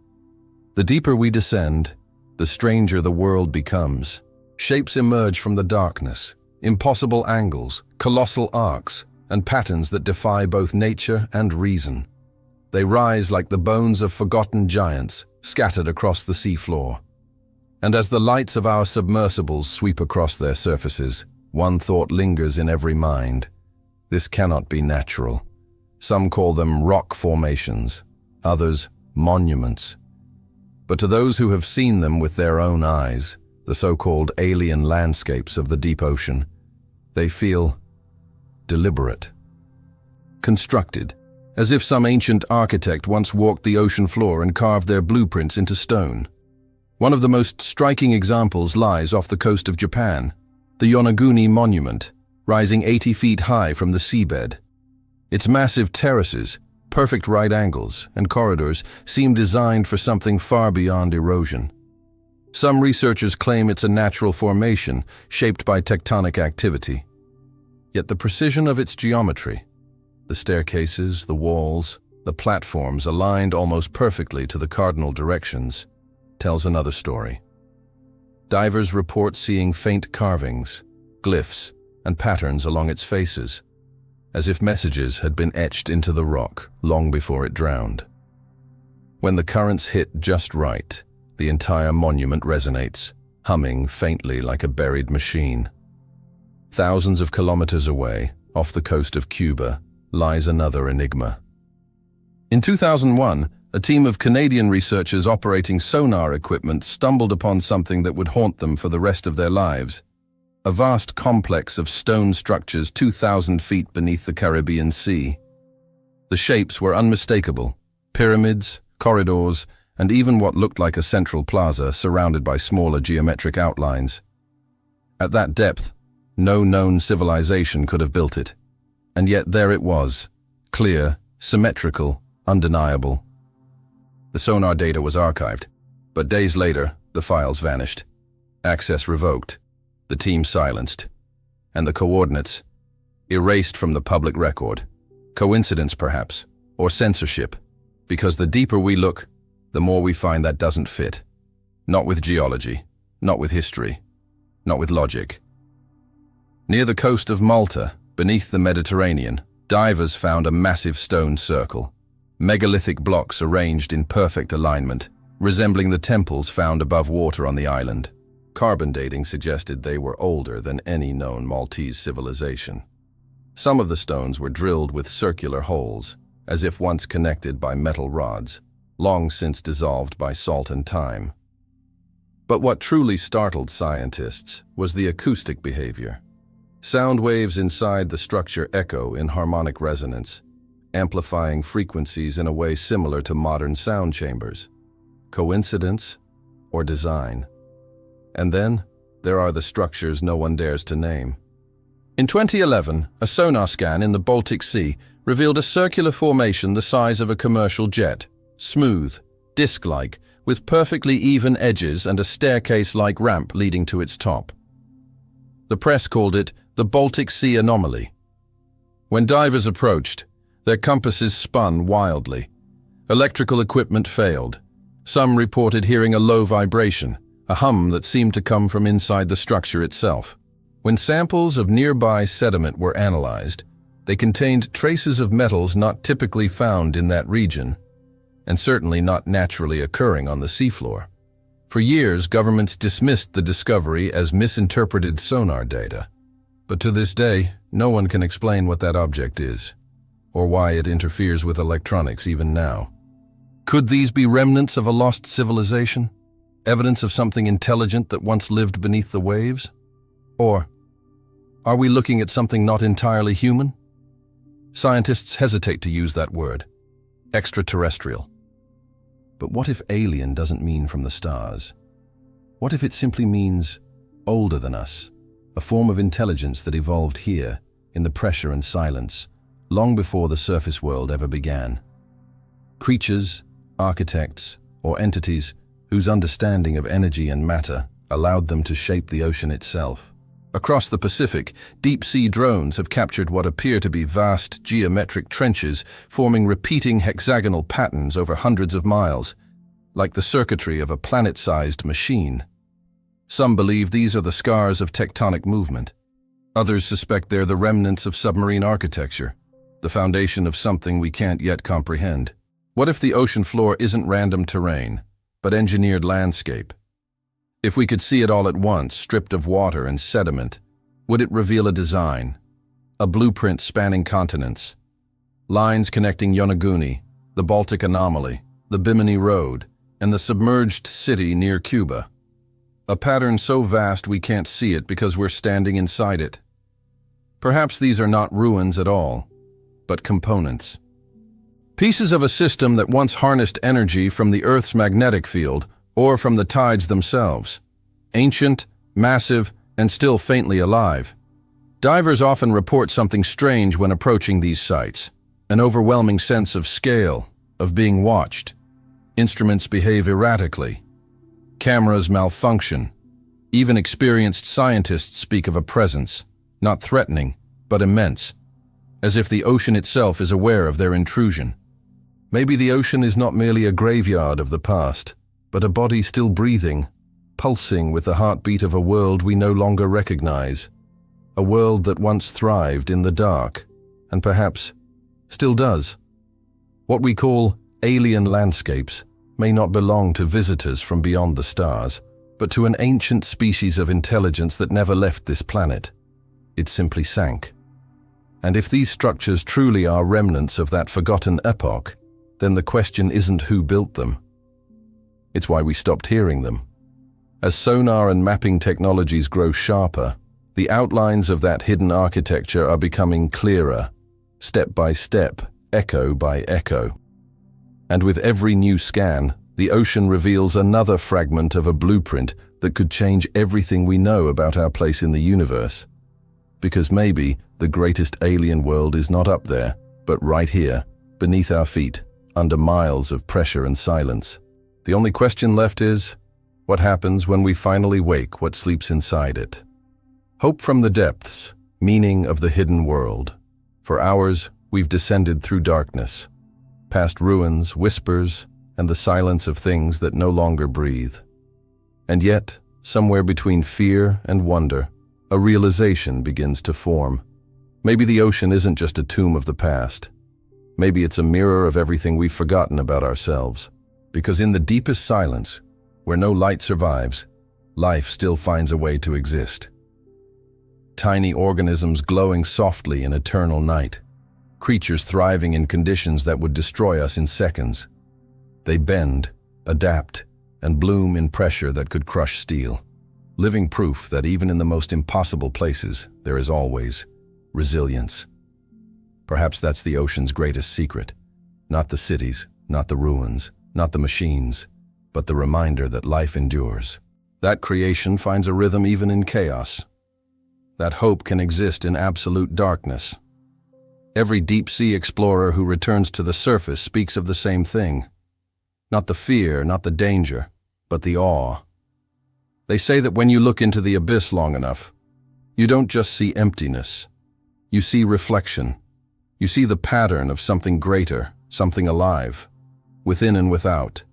The deeper we descend, the stranger the world becomes. Shapes emerge from the darkness, impossible angles, colossal arcs, and patterns that defy both nature and reason. They rise like the bones of forgotten giants, scattered across the seafloor. And as the lights of our submersibles sweep across their surfaces, one thought lingers in every mind. This cannot be natural. Some call them rock formations, others monuments. But to those who have seen them with their own eyes, the so-called alien landscapes of the deep ocean, they feel deliberate, constructed, as if some ancient architect once walked the ocean floor and carved their blueprints into stone. One of the most striking examples lies off the coast of Japan, the Yonaguni Monument, rising 80 feet high from the seabed. Its massive terraces, perfect right angles, and corridors seem designed for something far beyond erosion. Some researchers claim it's a natural formation shaped by tectonic activity. Yet the precision of its geometry, the staircases, the walls, the platforms aligned almost perfectly to the cardinal directions, tells another story. Divers report seeing faint carvings, glyphs, and patterns along its faces, as if messages had been etched into the rock long before it drowned. When the currents hit just right, the entire monument resonates, humming faintly like a buried machine. Thousands of kilometers away, off the coast of Cuba, lies another enigma. In 2001, a team of Canadian researchers operating sonar equipment stumbled upon something that would haunt them for the rest of their lives. A vast complex of stone structures 2,000 feet beneath the Caribbean Sea. The shapes were unmistakable: pyramids, corridors, and even what looked like a central plaza surrounded by smaller geometric outlines. At that depth, no known civilization could have built it. And yet there it was, clear, symmetrical, undeniable. The sonar data was archived, but days later, the files vanished. Access revoked, the team silenced, and the coordinates erased from the public record. Coincidence, perhaps, or censorship, because the deeper we look, the more we find that doesn't fit. Not with geology, not with history, not with logic. Near the coast of Malta, beneath the Mediterranean, divers found a massive stone circle, megalithic blocks arranged in perfect alignment, resembling the temples found above water on the island. Carbon dating suggested they were older than any known Maltese civilization. Some of the stones were drilled with circular holes, as if once connected by metal rods, long since dissolved by salt and time. But what truly startled scientists was the acoustic behavior. Sound waves inside the structure echo in harmonic resonance, amplifying frequencies in a way similar to modern sound chambers. Coincidence or design? And then, there are the structures no one dares to name. In 2011, a sonar scan in the Baltic Sea revealed a circular formation the size of a commercial jet, smooth, disc-like, with perfectly even edges and a staircase-like ramp leading to its top. The press called it the Baltic Sea Anomaly. When divers approached, their compasses spun wildly. Electrical equipment failed. Some reported hearing a low vibration, a hum that seemed to come from inside the structure itself. When samples of nearby sediment were analyzed, they contained traces of metals not typically found in that region, and certainly not naturally occurring on the seafloor. For years, governments dismissed the discovery as misinterpreted sonar data. But to this day, no one can explain what that object is, or why it interferes with electronics even now. Could these be remnants of a lost civilization? Evidence of something intelligent that once lived beneath the waves? Or are we looking at something not entirely human? Scientists hesitate to use that word, extraterrestrial. But what if alien doesn't mean from the stars? What if it simply means older than us, a form of intelligence that evolved here, in the pressure and silence, long before the surface world ever began? Creatures, architects, or entities whose understanding of energy and matter allowed them to shape the ocean itself. Across the Pacific, deep-sea drones have captured what appear to be vast geometric trenches forming repeating hexagonal patterns over hundreds of miles, like the circuitry of a planet-sized machine. Some believe these are the scars of tectonic movement. Others suspect they're the remnants of submarine architecture, the foundation of something we can't yet comprehend. What if the ocean floor isn't random terrain, but engineered landscape? If we could see it all at once, stripped of water and sediment, would it reveal a design, a blueprint spanning continents, lines connecting Yonaguni, the Baltic anomaly, the Bimini Road, and the submerged city near Cuba? A pattern so vast we can't see it because we're standing inside it. Perhaps these are not ruins at all, but components. Pieces of a system that once harnessed energy from the Earth's magnetic field or from the tides themselves. Ancient, massive, and still faintly alive. Divers often report something strange when approaching these sites, an overwhelming sense of scale, of being watched. Instruments behave erratically. Cameras malfunction. Even experienced scientists speak of a presence, not threatening, but immense, as if the ocean itself is aware of their intrusion. Maybe the ocean is not merely a graveyard of the past, but a body still breathing, pulsing with the heartbeat of a world we no longer recognize. A world that once thrived in the dark, and perhaps still does. What we call alien landscapes may not belong to visitors from beyond the stars, but to an ancient species of intelligence that never left this planet. It simply sank. And if these structures truly are remnants of that forgotten epoch, then the question isn't who built them. It's why we stopped hearing them. As sonar and mapping technologies grow sharper, the outlines of that hidden architecture are becoming clearer, step by step, echo by echo. And with every new scan, the ocean reveals another fragment of a blueprint that could change everything we know about our place in the universe. Because maybe the greatest alien world is not up there, but right here, beneath our feet, under miles of pressure and silence. The only question left is, what happens when we finally wake what sleeps inside it? Hope from the depths, meaning of the hidden world. For hours, we've descended through darkness, past ruins, whispers, and the silence of things that no longer breathe. And yet, somewhere between fear and wonder, a realization begins to form. Maybe the ocean isn't just a tomb of the past. Maybe it's a mirror of everything we've forgotten about ourselves. Because in the deepest silence, where no light survives, life still finds a way to exist. Tiny organisms glowing softly in eternal night. Creatures thriving in conditions that would destroy us in seconds. They bend, adapt, and bloom in pressure that could crush steel. Living proof that even in the most impossible places, there is always resilience. Perhaps that's the ocean's greatest secret. Not the cities, not the ruins, not the machines, but the reminder that life endures. That creation finds a rhythm even in chaos. That hope can exist in absolute darkness. Every deep-sea explorer who returns to the surface speaks of the same thing. Not the fear, not the danger, but the awe. They say that when you look into the abyss long enough, you don't just see emptiness. You see reflection. You see the pattern of something greater, something alive, within and without.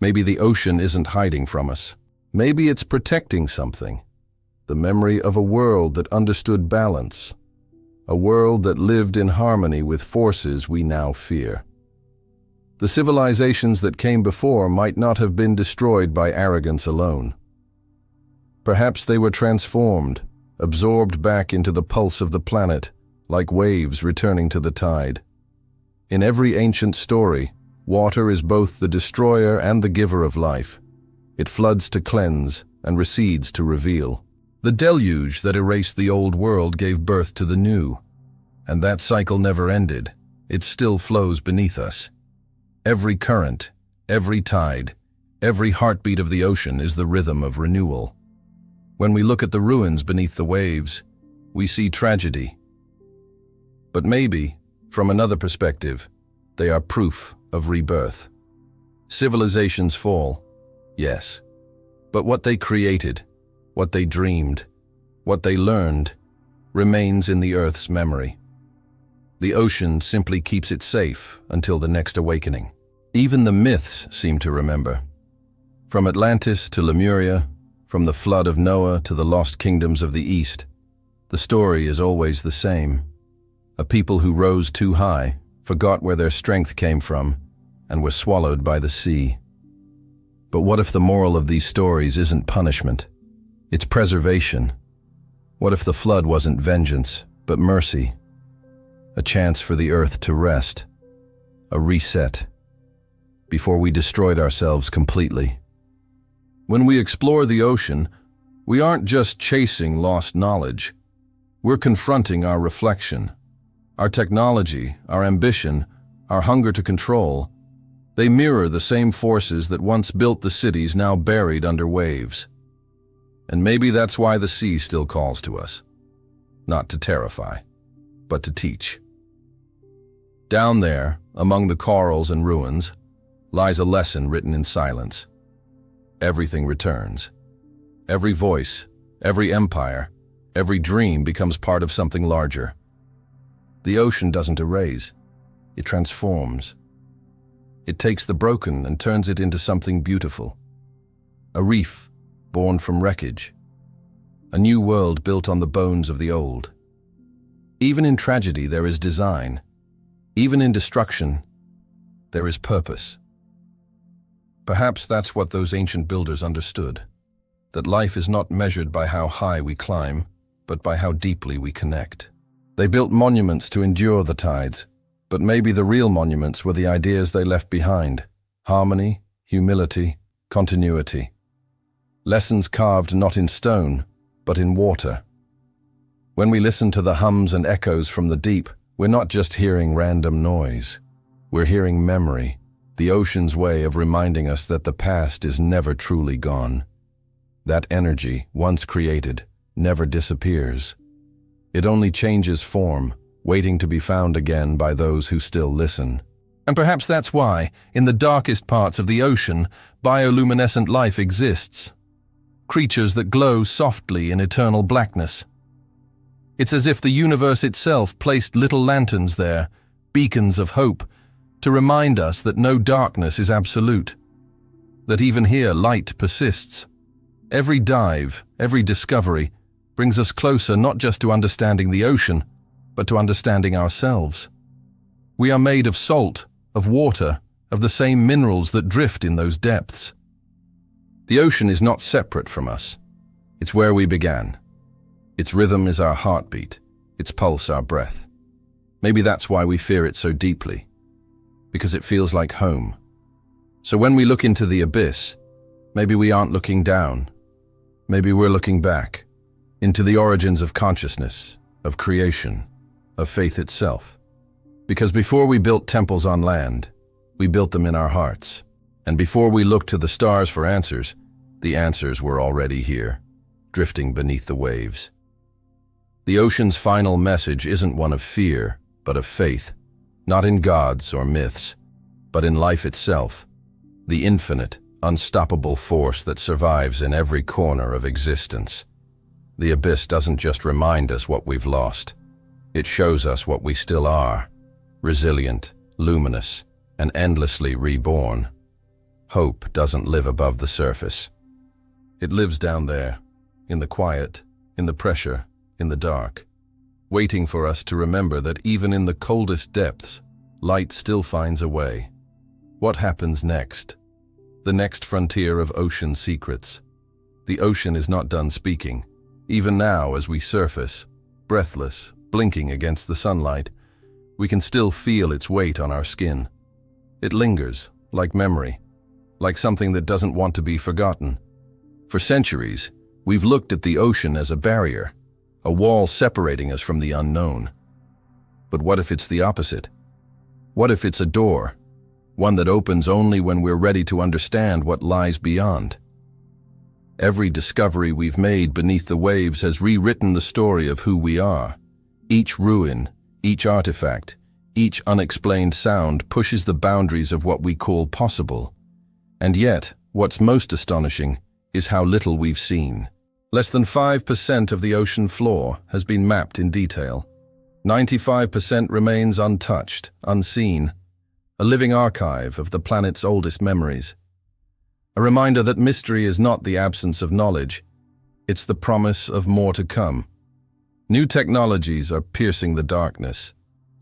Maybe the ocean isn't hiding from us. Maybe it's protecting something. The memory of a world that understood balance. A world that lived in harmony with forces we now fear. The civilizations that came before might not have been destroyed by arrogance alone. Perhaps they were transformed, absorbed back into the pulse of the planet, like waves returning to the tide. In every ancient story, water is both the destroyer and the giver of life. It floods to cleanse and recedes to reveal. The deluge that erased the old world gave birth to the new. And that cycle never ended. It still flows beneath us. Every current, every tide, every heartbeat of the ocean is the rhythm of renewal. When we look at the ruins beneath the waves, we see tragedy. But maybe, from another perspective, they are proof of rebirth. Civilizations fall, yes. But what they created, what they dreamed, what they learned, remains in the Earth's memory. The ocean simply keeps it safe until the next awakening. Even the myths seem to remember. From Atlantis to Lemuria, from the flood of Noah to the lost kingdoms of the East, the story is always the same. A people who rose too high, forgot where their strength came from, and were swallowed by the sea. But what if the moral of these stories isn't punishment? It's preservation. What if the flood wasn't vengeance, but mercy? A chance for the earth to rest. A reset. Before we destroyed ourselves completely. When we explore the ocean, we aren't just chasing lost knowledge. We're confronting our reflection. Our technology, our ambition, our hunger to control, they mirror the same forces that once built the cities now buried under waves. And maybe that's why the sea still calls to us. Not to terrify, but to teach. Down there, among the corals and ruins, lies a lesson written in silence. Everything returns. Every voice, every empire, every dream becomes part of something larger. The ocean doesn't erase, it transforms. It takes the broken and turns it into something beautiful. A reef, born from wreckage. A new world built on the bones of the old. Even in tragedy there is design. Even in destruction, there is purpose. Perhaps that's what those ancient builders understood, that life is not measured by how high we climb, but by how deeply we connect. They built monuments to endure the tides, but maybe the real monuments were the ideas they left behind: harmony, humility, continuity. Lessons carved not in stone, but in water. When we listen to the hums and echoes from the deep, we're not just hearing random noise. We're hearing memory, the ocean's way of reminding us that the past is never truly gone. That energy, once created, never disappears. It only changes form, waiting to be found again by those who still listen. And perhaps that's why, in the darkest parts of the ocean, bioluminescent life exists. Creatures that glow softly in eternal blackness. It's as if the universe itself placed little lanterns there, beacons of hope, to remind us that no darkness is absolute, that even here light persists. Every dive, every discovery, brings us closer not just to understanding the ocean, but to understanding ourselves. We are made of salt, of water, of the same minerals that drift in those depths. The ocean is not separate from us. It's where we began. Its rhythm is our heartbeat, its pulse our breath. Maybe that's why we fear it so deeply. Because it feels like home. So when we look into the abyss, maybe we aren't looking down. Maybe we're looking back, into the origins of consciousness, of creation, of faith itself. Because before we built temples on land, we built them in our hearts. And before we looked to the stars for answers, the answers were already here, drifting beneath the waves. The ocean's final message isn't one of fear, but of faith. Not in gods or myths, but in life itself, the infinite, unstoppable force that survives in every corner of existence. The abyss doesn't just remind us what we've lost. It shows us what we still are, resilient, luminous, and endlessly reborn. Hope doesn't live above the surface. It lives down there, in the quiet, in the pressure, in the dark, waiting for us to remember that even in the coldest depths, light still finds a way. What happens next? The next frontier of ocean secrets. The ocean is not done speaking. Even now, as we surface, breathless, blinking against the sunlight, we can still feel its weight on our skin. It lingers, like memory, like something that doesn't want to be forgotten. For centuries, we've looked at the ocean as a barrier, a wall separating us from the unknown. But what if it's the opposite? What if it's a door, one that opens only when we're ready to understand what lies beyond? Every discovery we've made beneath the waves has rewritten the story of who we are. Each ruin, each artifact, each unexplained sound pushes the boundaries of what we call possible. And yet, what's most astonishing is how little we've seen. Less than 5% of the ocean floor has been mapped in detail. 95% remains untouched, unseen, a living archive of the planet's oldest memories. A reminder that mystery is not the absence of knowledge, it's the promise of more to come. New technologies are piercing the darkness.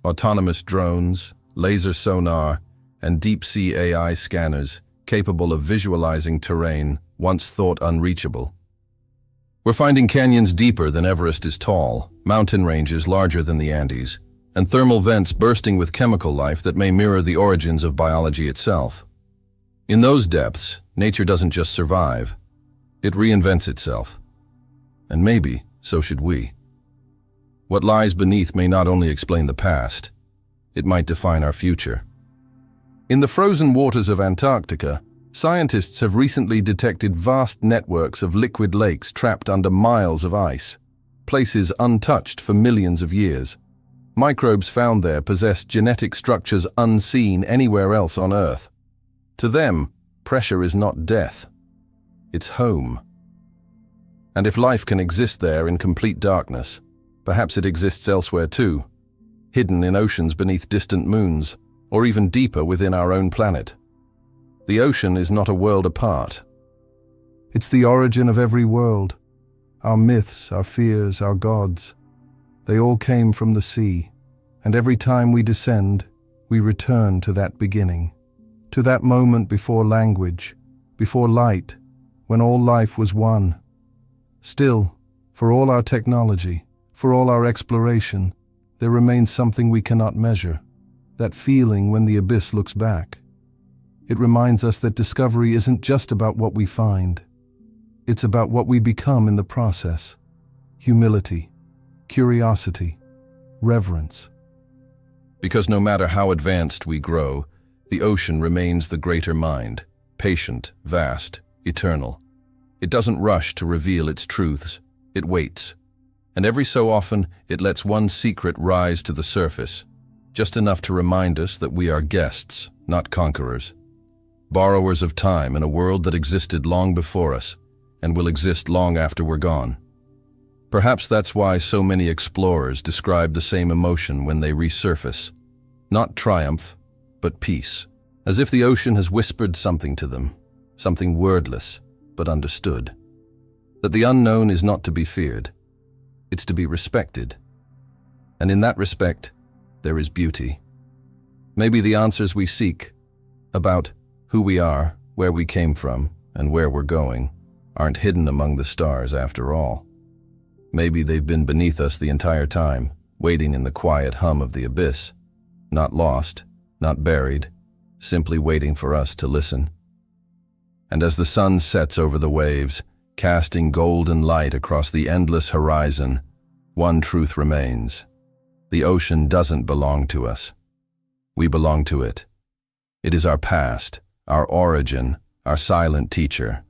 Autonomous drones, laser sonar, and deep-sea AI scanners capable of visualizing terrain once thought unreachable. We're finding canyons deeper than Everest is tall, mountain ranges larger than the Andes, and thermal vents bursting with chemical life that may mirror the origins of biology itself. In those depths, nature doesn't just survive, it reinvents itself. And maybe, so should we. What lies beneath may not only explain the past, it might define our future. In the frozen waters of Antarctica, scientists have recently detected vast networks of liquid lakes trapped under miles of ice, places untouched for millions of years. Microbes found there possess genetic structures unseen anywhere else on Earth. To them, pressure is not death, it's home. And if life can exist there in complete darkness, perhaps it exists elsewhere too, hidden in oceans beneath distant moons, or even deeper within our own planet. The ocean is not a world apart. It's the origin of every world. Our myths, our fears, our gods, they all came from the sea, and every time we descend, we return to that beginning, to that moment before language, before light, when all life was one. Still, for all our technology, for all our exploration, there remains something we cannot measure, that feeling when the abyss looks back. It reminds us that discovery isn't just about what we find. It's about what we become in the process. Humility, curiosity, reverence. Because no matter how advanced we grow, the ocean remains the greater mind, patient, vast, eternal. It doesn't rush to reveal its truths, it waits. And every so often, it lets one secret rise to the surface, just enough to remind us that we are guests, not conquerors. Borrowers of time in a world that existed long before us, and will exist long after we're gone. Perhaps that's why so many explorers describe the same emotion when they resurface. Not triumph, but peace. As if the ocean has whispered something to them, something wordless, but understood. That the unknown is not to be feared, it's to be respected. And in that respect, there is beauty. Maybe the answers we seek, about who we are, where we came from, and where we're going, aren't hidden among the stars after all. Maybe they've been beneath us the entire time, waiting in the quiet hum of the abyss, not lost, not buried, simply waiting for us to listen. And as the sun sets over the waves, casting golden light across the endless horizon, one truth remains. The ocean doesn't belong to us. We belong to it. It is our past, our origin, our silent teacher.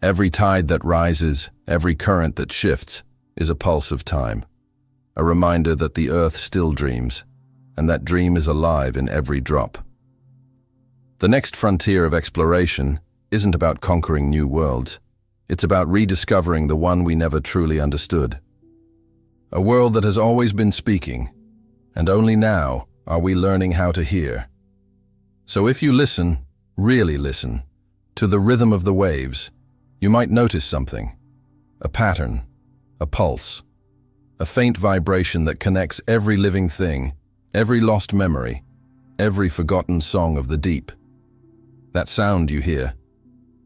Every tide that rises, every current that shifts, is a pulse of time, a reminder that the earth still dreams, and that dream is alive in every drop. The next frontier of exploration isn't about conquering new worlds, it's about rediscovering the one we never truly understood. A world that has always been speaking, and only now are we learning how to hear. So if you listen, really listen, to the rhythm of the waves, you might notice something, a pattern, a pulse, a faint vibration that connects every living thing, every lost memory, every forgotten song of the deep. That sound you hear,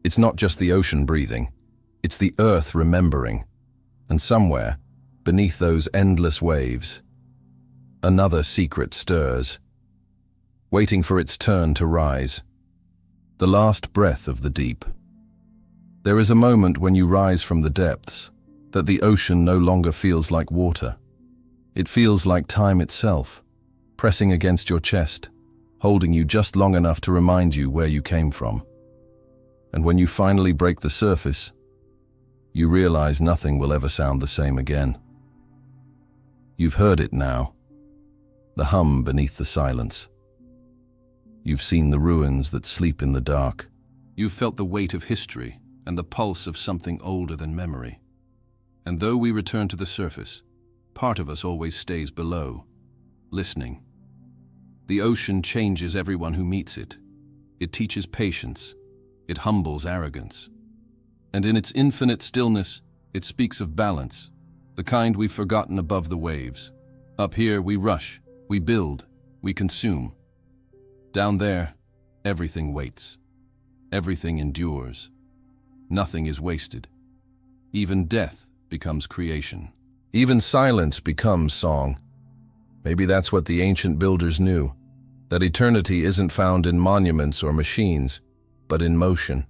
it's not just the ocean breathing, it's the earth remembering, and somewhere, beneath those endless waves, another secret stirs, waiting for its turn to rise. The last breath of the deep. There is a moment when you rise from the depths, that the ocean no longer feels like water. It feels like time itself, pressing against your chest, holding you just long enough to remind you where you came from. And when you finally break the surface, you realize nothing will ever sound the same again. You've heard it now, the hum beneath the silence. You've seen the ruins that sleep in the dark. You've felt the weight of history and the pulse of something older than memory. And though we return to the surface, part of us always stays below, listening. The ocean changes everyone who meets it. It teaches patience. It humbles arrogance. And in its infinite stillness, it speaks of balance, the kind we've forgotten above the waves. Up here, we rush, we build, we consume. Down there, everything waits. Everything endures. Nothing is wasted. Even death becomes creation. Even silence becomes song. Maybe that's what the ancient builders knew, that eternity isn't found in monuments or machines, but in motion.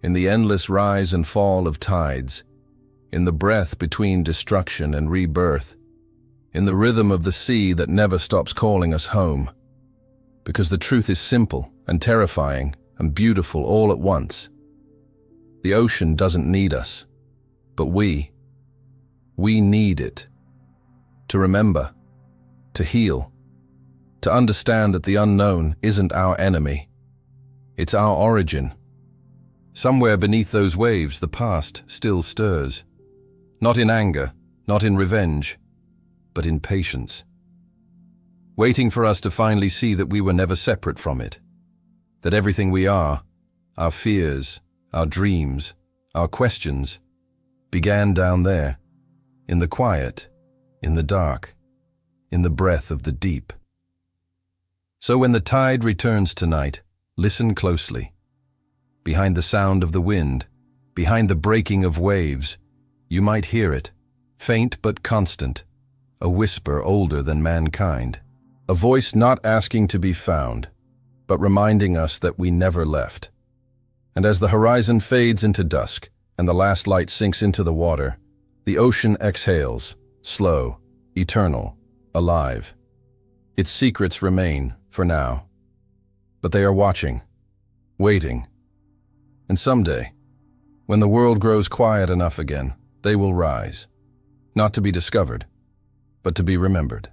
In the endless rise and fall of tides, in the breath between destruction and rebirth, in the rhythm of the sea that never stops calling us home. Because the truth is simple and terrifying and beautiful all at once. The ocean doesn't need us, but we need it. To remember, to heal, to understand that the unknown isn't our enemy. It's our origin. Somewhere beneath those waves, the past still stirs. Not in anger, not in revenge, but in patience. Waiting for us to finally see that we were never separate from it. That everything we are, our fears, our dreams, our questions, began down there, in the quiet, in the dark, in the breath of the deep. So when the tide returns tonight, listen closely. Behind the sound of the wind, behind the breaking of waves, you might hear it, faint but constant, a whisper older than mankind. A voice not asking to be found, but reminding us that we never left. And as the horizon fades into dusk and the last light sinks into the water, the ocean exhales, slow, eternal, alive. Its secrets remain, for now. But they are watching, waiting. And someday, when the world grows quiet enough again, they will rise, not to be discovered, but to be remembered.